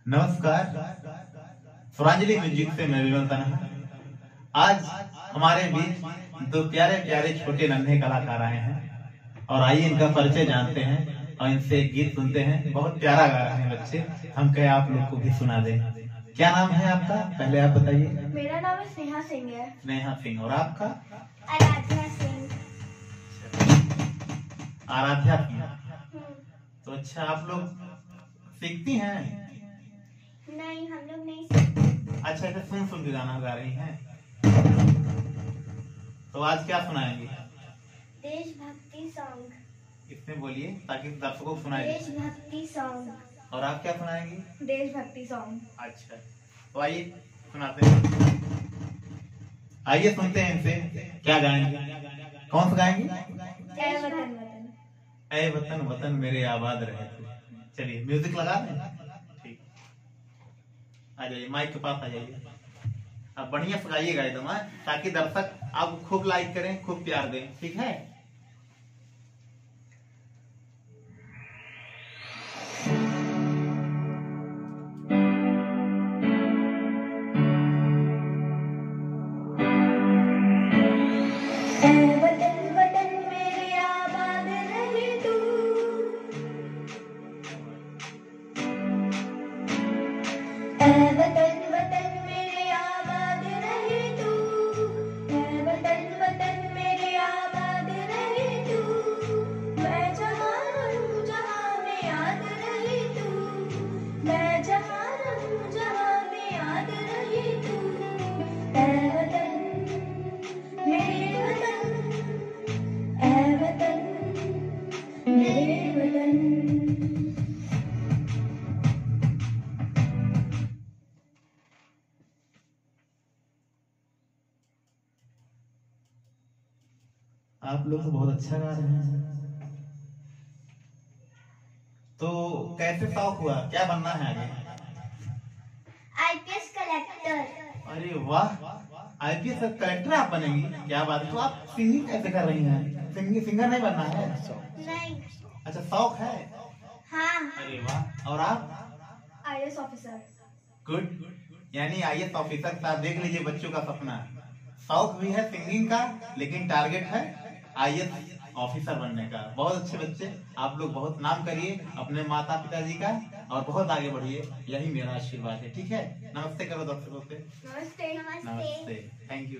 नमस्कार, स्वरांजलि म्यूजिक से मैं विमल तन्हा। आज हमारे बीच दो प्यारे प्यारे छोटे नन्हे कलाकार आए हैं और आइए इनका परिचय जानते हैं और इनसे एक गीत सुनते हैं। बहुत प्यारा गा रहे हैं बच्चे, हम कहे आप लोग को भी सुना दें। क्या नाम है आपका, पहले आप बताइए। मेरा नाम है स्नेहा सिंह है। स्नेहा सिंह। और आपका? आराध्या सिंह। आराध्या सिंह। तो अच्छा, आप लोग सीखती हैं? नहीं, हम लोग नहीं सीखते। अच्छा, ऐसे सुन सुन के गाना गा रही हैं। तो आज क्या सुनाएंगे? देशभक्ति सॉन्ग। इसमें बोलिए ताकि दर्शकों को सुनाई दे। देशभक्ति सॉन्ग। और आप क्या सुनाएंगी? देशभक्ति सॉन्ग। अच्छा, तो आइए सुनाते हैं। आइए सुनते हैं इनसे क्या गाएंगे। कौन सा गाएंगे? ऐ वतन वतन। ऐ वतन वतन मेरे आबाद रहे तू। चलिए म्यूजिक लगा दें। ठीक, आ जाइए, माइक के पास आ जाइए। अब बढ़िया से गाइएगा एकदम, ताकि दर्शक आप खूब लाइक करें, खूब प्यार दें। ठीक है? आप लोग तो बहुत अच्छा गा रहे हैं। तो कैसे शौक हुआ, क्या बनना है आगे? IPS collector. अरे वाह, आईपीएस कलेक्टर आप बनेंगी? क्या बात है। तो आप सिंगिंग कैसे कर रही हैं? सिंगर नहीं बनना है? नहीं। अच्छा, शौक है। हाँ। अरे वाह। और आप? IAS officer. गुड, यानी आईएएस ऑफिसर। साहब देख लीजिए, बच्चों का सपना। शौक भी है सिंगिंग का, लेकिन टारगेट है आईएएस ऑफिसर बनने का। बहुत अच्छे बच्चे, आप लोग बहुत नाम करिए अपने माता पिताजी का और बहुत आगे बढ़िए, यही मेरा आशीर्वाद है। ठीक है? नमस्ते करो दर्शकों से। नमस्ते। नमस्ते, थैंक यू।